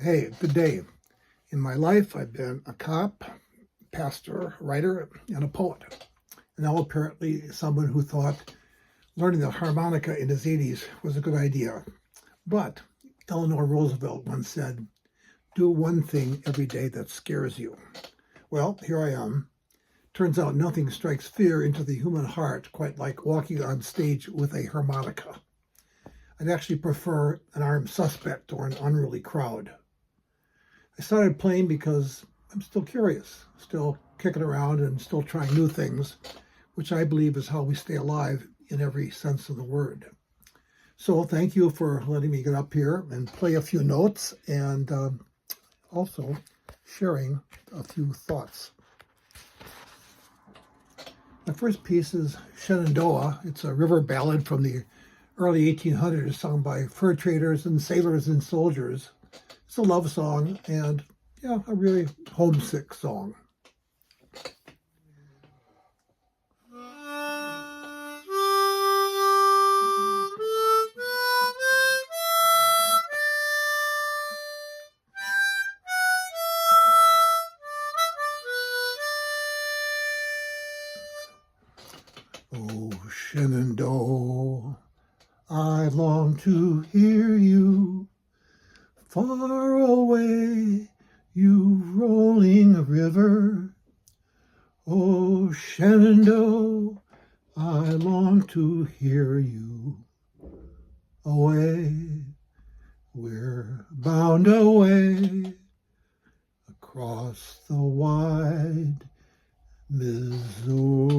Hey, good day. In my life, I've been a cop, pastor, writer, and a poet. And now apparently someone who thought learning the harmonica in his 80s was a good idea. But Eleanor Roosevelt once said, do one thing every day that scares you. Well, here I am. Turns out nothing strikes fear into the human heart quite like walking on stage with a harmonica. I'd actually prefer an armed suspect or an unruly crowd. I started playing because I'm still curious, still kicking around and still trying new things, which I believe is how we stay alive in every sense of the word. So thank you for letting me get up here and play a few notes and also sharing a few thoughts. The first piece is Shenandoah. It's a river ballad from the early 1800s sung by fur traders and sailors and soldiers. It's a love song and, a really homesick song. Oh, Shenandoah, I long to hear you. Far away, you rolling river. Oh, Shenandoah, I long to hear you. Away, we're bound away across the wide Missouri.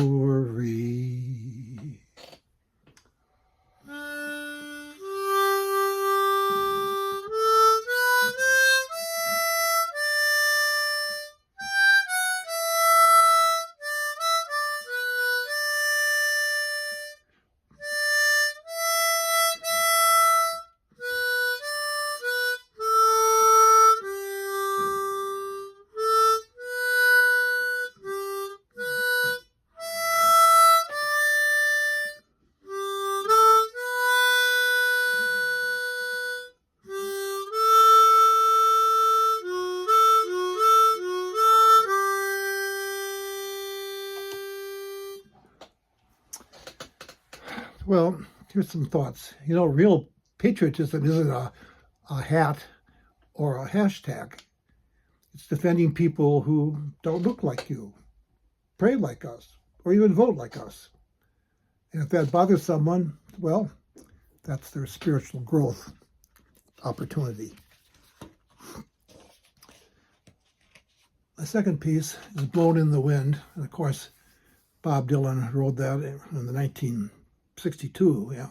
Well, here's some thoughts. Real patriotism isn't a hat or a hashtag. It's defending people who don't look like you, pray like us, or even vote like us. And if that bothers someone, well, that's their spiritual growth opportunity. The second piece is Blown in the Wind. And of course, Bob Dylan wrote that in the 1962, a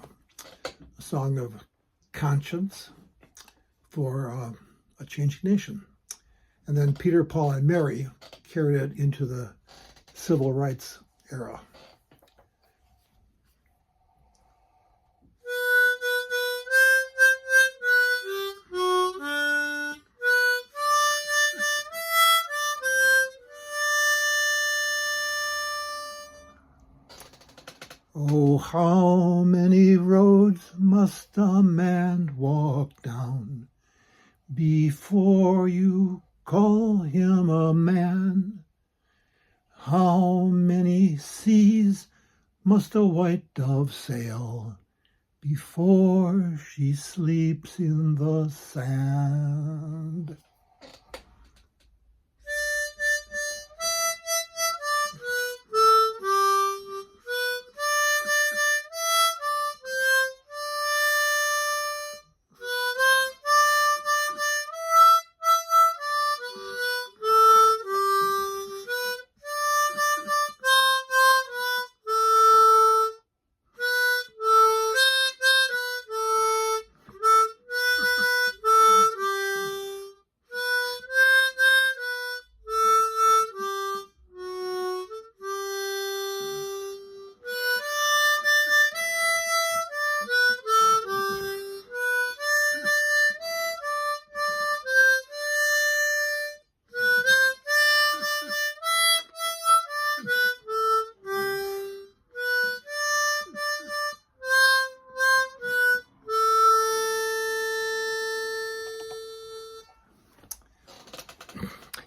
song of conscience for a changing nation. And then Peter, Paul, and Mary carried it into the civil rights era. Oh, how many roads must a man walk down before you call him a man? How many seas must a white dove sail before she sleeps in the sand?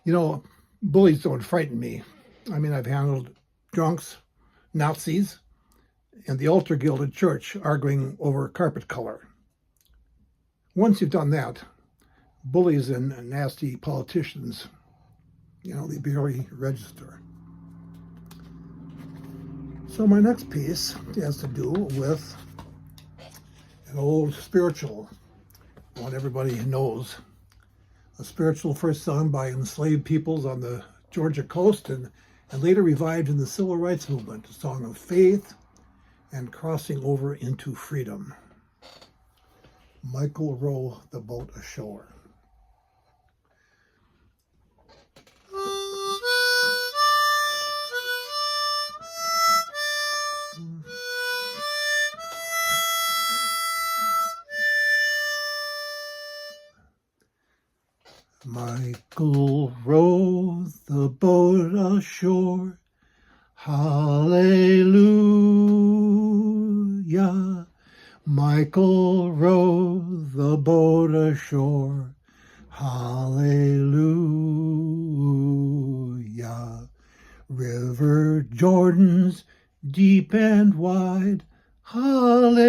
You know, bullies don't frighten me. I mean, I've handled drunks, Nazis, and the altar guild at church arguing over carpet color. Once you've done that, bullies and nasty politicians, they barely register. So my next piece has to do with an old spiritual, one everybody knows, a spiritual first sung by enslaved peoples on the Georgia coast and later revived in the civil rights movement, a song of faith and crossing over into freedom. Michael row the boat ashore. Michael row the boat ashore, hallelujah. Michael row the boat ashore, hallelujah. River Jordan's deep and wide, hallelujah.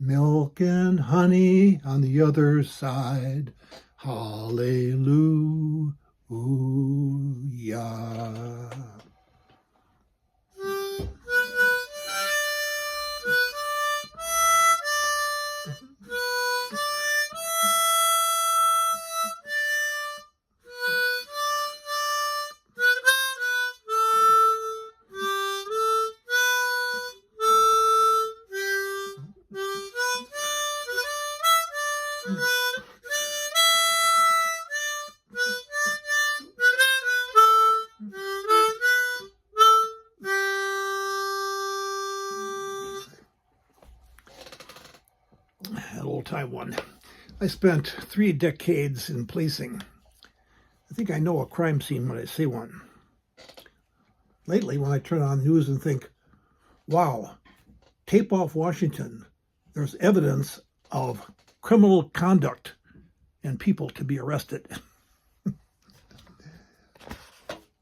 Milk and honey on the other side, hallelujah. An old-time one. I spent 3 decades in policing. I think I know a crime scene when I see one. Lately, when I turn on news and think, wow, tape off Washington, there's evidence of criminal conduct and people to be arrested. The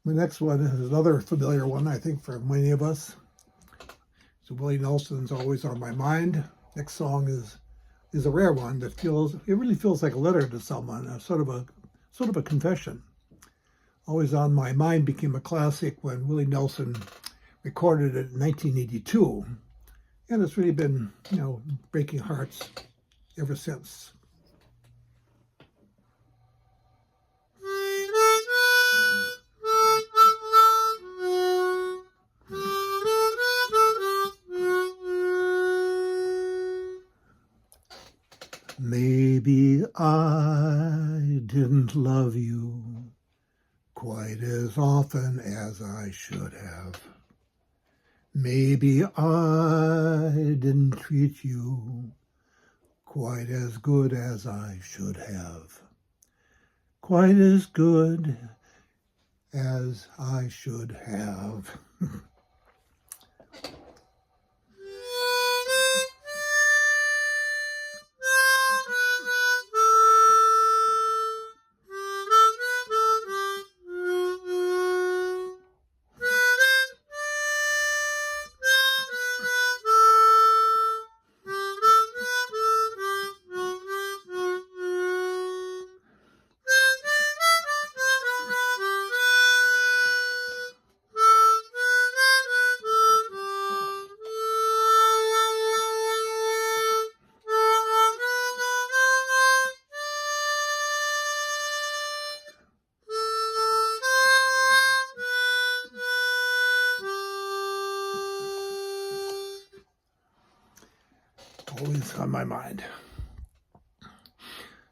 next one is another familiar one, I think, for many of us. So Willie Nelson's always on my mind. Next song is a rare one that really feels like a letter to someone, a sort of a confession. Always on My Mind became a classic when Willie Nelson recorded it in 1982, and it's really been, breaking hearts ever since. Maybe I didn't love you quite as often as I should have. Maybe I didn't treat you quite as good as I should have. Quite as good as I should have. Always on my mind.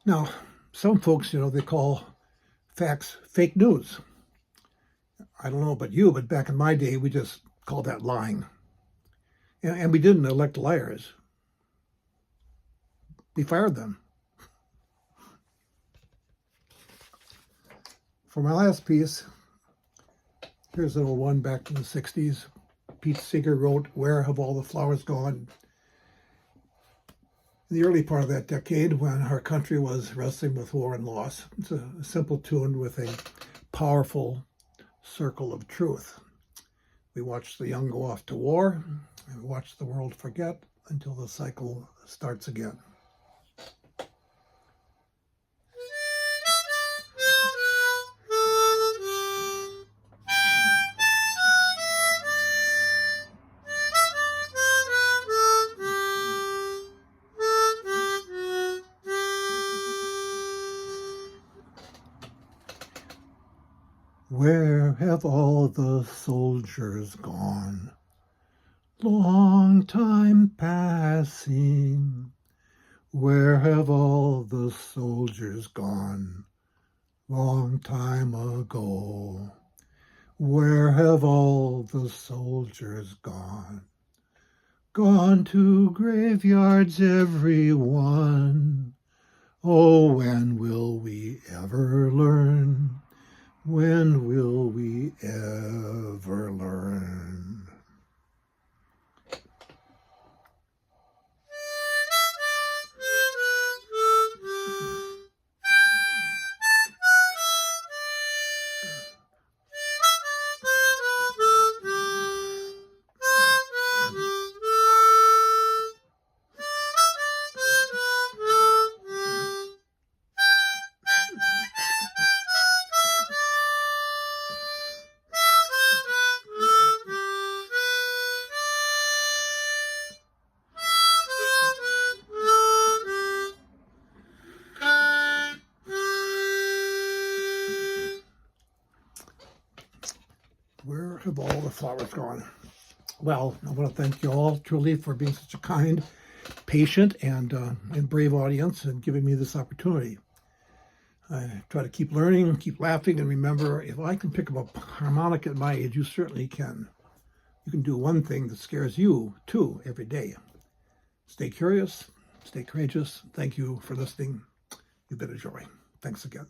Now, some folks, they call facts fake news. I don't know about you, but back in my day, we just called that lying. And we didn't elect liars. We fired them. For my last piece, here's a little one back in the 60s. Pete Seeger wrote, "Where have all the flowers gone?" In the early part of that decade, when our country was wrestling with war and loss. It's a simple tune with a powerful circle of truth. We watch the young go off to war, and we watch the world forget until the cycle starts again. Where have all the soldiers gone? Long time passing. Where have all the soldiers gone? Long time ago. Where have all the soldiers gone? Gone to graveyards, every one. Oh, when will we ever learn? When will we ever learn? Where have all the flowers gone? Well, I want to thank you all truly for being such a kind, patient, and brave audience and giving me this opportunity. I try to keep learning, keep laughing, and remember, if I can pick up a harmonica at my age, you certainly can. You can do one thing that scares you, too, every day. Stay curious, stay courageous. Thank you for listening. You've been a joy. Thanks again.